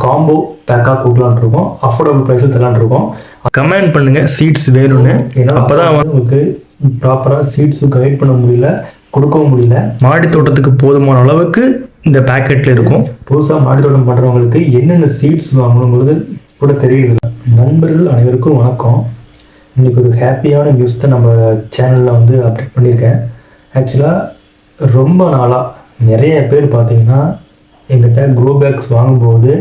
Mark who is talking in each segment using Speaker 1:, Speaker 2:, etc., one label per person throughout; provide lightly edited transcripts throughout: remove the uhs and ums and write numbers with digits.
Speaker 1: Combo பேக்காக கொடுக்கலான் இருக்கோம். Affordable ப்ரைஸில் தரலான் இருக்கோம். கமெண்ட் பண்ணுங்கள் சீட்ஸ் வேணும்னு. ஏன்னா அப்போ தான் உங்களுக்கு ப்ராப்பராக சீட்ஸும் கைட் பண்ண முடியல, கொடுக்கவும் முடியல. மாடி தோட்டத்துக்கு போதுமான அளவுக்கு இந்த பேக்கெட்டில் இருக்கும். புதுசாக மாடி தோட்டம் பண்ணுறவங்களுக்கு என்னென்ன சீட்ஸ் வாங்கணுங்கிறது கூட தெரியுது. நண்பர்கள் அனைவருக்கும் வணக்கம். இன்றைக்கி ஒரு ஹாப்பியான நியூஸ் தான் நம்ம சேனலில் வந்து அப்டேட் பண்ணியிருக்கேன். ஆக்சுவலாக ரொம்ப நாளாக நிறைய பேர் பார்த்தீங்கன்னா எங்கிட்ட க்ரோ பேக்ஸ் வாங்கும்போது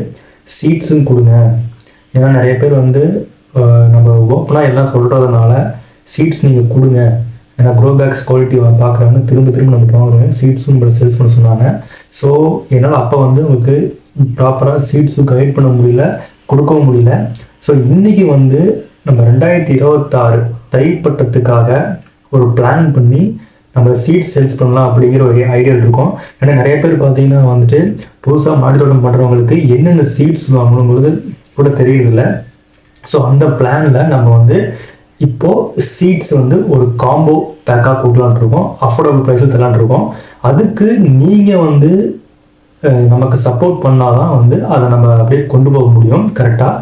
Speaker 1: சீட்ஸும் கொடுங்க. ஏன்னா நிறைய பேர் வந்து நம்ம ஓப்பனாக எல்லாம் சொல்கிறதுனால சீட்ஸ் நீங்கள் கொடுங்க, ஏன்னா க்ரோ பேக்ஸ் குவாலிட்டி பார்க்குறவங்க திரும்ப நம்ம வாங்குறோங்க, சீட்ஸும் நம்ம சேல்ஸ் பண்ண சொன்னாங்க. ஸோ என்னால் அப்போ வந்து உங்களுக்கு ப்ராப்பராக சீட்ஸும் கைட் பண்ண முடியல, கொடுக்கவும் முடியல. ஸோ இன்றைக்கி வந்து நம்ம 2026 தைப்பட்டத்துக்காக ஒரு பிளான் பண்ணி நம்ம சீட்ஸ் சேல்ஸ் பண்ணலாம் அப்படிங்கிற ஒரு ஐடியா இருக்கும். ஏன்னா நிறைய பேர் பார்த்தீங்கன்னா வந்துட்டு புதுசாக மாடி தோட்டம் பண்ணுறவங்களுக்கு என்னென்ன சீட்ஸ் வாங்கணுங்கிறது கூட தெரியுதில்ல. ஸோ அந்த பிளானில் நம்ம வந்து இப்போது சீட்ஸ் வந்து ஒரு காம்போ பேக்காக கொடுக்கலான் இருக்கோம். அஃபோர்டபுள் ப்ரைஸில் தரலான் இருக்கோம். அதுக்கு நீங்கள் வந்து நமக்கு சப்போர்ட் பண்ணால் தான் வந்து அதை நம்ம அப்படியே கொண்டு போக முடியும் கரெக்டாக.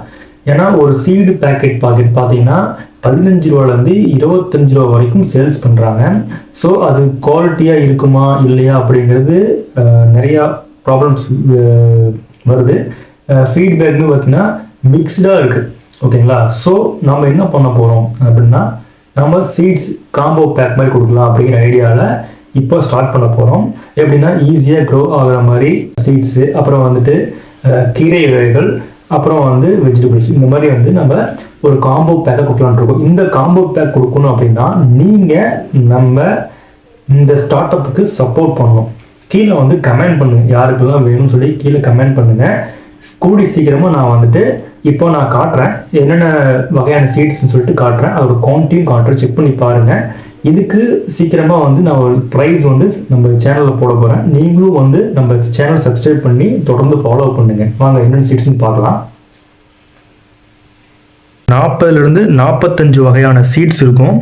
Speaker 1: ஏன்னா ஒரு சீடு பாக்கெட் பார்த்தீங்கன்னா 15 ரூபாலேருந்து 25 ரூபா வரைக்கும் சேல்ஸ் பண்ணுறாங்க. ஸோ அது குவாலிட்டியாக இருக்குமா இல்லையா அப்படிங்கிறது நிறையா ப்ராப்ளம்ஸ் வருது. ஃபீட்பேக்னு பார்த்தீங்கன்னா மிக்ஸ்டாக இருக்குது. ஓகேங்களா? ஸோ நம்ம என்ன பண்ண போகிறோம் அப்படின்னா நம்ம சீட்ஸ் காம்போ பேக் மாதிரி கொடுக்கலாம் அப்படிங்கிற ஐடியாவில் இப்போ ஸ்டார்ட் பண்ண போகிறோம். எப்படின்னா ஈஸியாக க்ரோ ஆகிற மாதிரி சீட்ஸு, அப்புறம் வந்துட்டு கீரை வகைகள், அப்புறம் வந்து வெஜிடபிள்ஸ், இந்த மாதிரி வந்து நம்ம ஒரு காம்போ பேக்கை கொடுக்கலான்னு இருக்கோம். இந்த காம்போ பேக் கொடுக்கணும் அப்படின்னா நீங்கள் நம்ம இந்த ஸ்டார்ட் அப்புக்கு சப்போர்ட் பண்ணணும். கீழே வந்து கமெண்ட் பண்ணுங்கள், யாருக்கெல்லாம் வேணும்னு சொல்லி கீழே கமெண்ட் பண்ணுங்கள். கூடி சீக்கிரமாக நான் வந்துட்டு இப்போ நான் காட்டுறேன் என்னென்ன வகையான சீட்ஸ்ன்னு சொல்லிட்டு காட்டுறேன். அதோட குவான்டிட்டியும் காட்டுறேன், செக் பண்ணி பாருங்கள். இதுக்கு சீக்கிரமாக வந்து நான் ஒரு ப்ரைஸ் வந்து நம்ம சேனலில் போட போகிறேன். நீங்களும் வந்து நம்ம சேனல் சப்ஸ்கிரைப் பண்ணி தொடர்ந்து ஃபாலோ பண்ணுங்கள். வாங்க என்னென்ன சீட்ஸ்ன்னு பார்க்கலாம். 40லேருந்து 45 வகையான சீட்ஸ் இருக்கும்.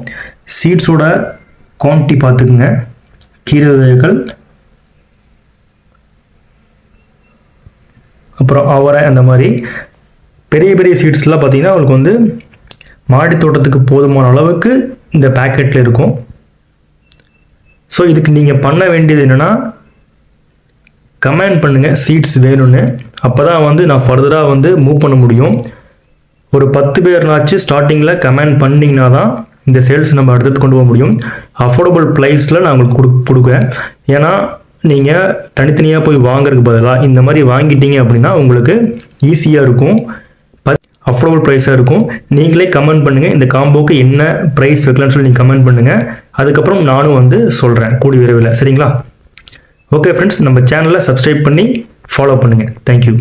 Speaker 1: சீட்ஸோட குவான்டிட்டி பார்த்துக்குங்க. கீரை வகைகள், அப்புறம் அவரை, அந்த மாதிரி பெரிய பெரிய சீட்ஸ்லாம் பார்த்தீங்கன்னா உங்களுக்கு வந்து மாடி தோட்டத்துக்கு போதுமான அளவுக்கு இந்த பேக்கெட்டில் இருக்கும். ஸோ இதுக்கு நீங்கள் பண்ண வேண்டியது என்னென்னா கமெண்ட் பண்ணுங்கள் சீட்ஸ் வேணும்னு. அப்போ தான் வந்து நான் ஃபர்தராக வந்து மூவ் பண்ண முடியும். ஒரு 10 பேர்னாச்சும் ஸ்டார்டிங்கில் கமெண்ட் பண்ணிங்கன்னா தான் இந்த சேல்ஸ் நம்ம அடுத்து கொண்டு போக முடியும். அஃபோர்டபுள் ப்ரைஸில் நான் உங்களுக்கு கொடுக்குறேன். ஏன்னா நீங்கள் தனித்தனியாக போய் வாங்குறதுக்கு பதிலாக இந்த மாதிரி வாங்கிட்டீங்க அப்படின்னா உங்களுக்கு ஈஸியாக இருக்கும், அஃபோர்டபுள் ப்ரைஸாக இருக்கும். நீங்களே கமெண்ட் பண்ணுங்கள் இந்த காம்போக்கு என்ன ப்ரைஸ் வைக்கலாம்னு சொல்லி நீங்கள் கமெண்ட் பண்ணுங்கள். அதுக்கப்புறம் நானும் வந்து சொல்கிறேன் கூடிய விரைவில். சரிங்களா? ஓகே ஃப்ரெண்ட்ஸ், நம்ம சேனலை சப்ஸ்கிரைப் பண்ணி ஃபாலோ பண்ணுங்கள். தேங்க்யூ.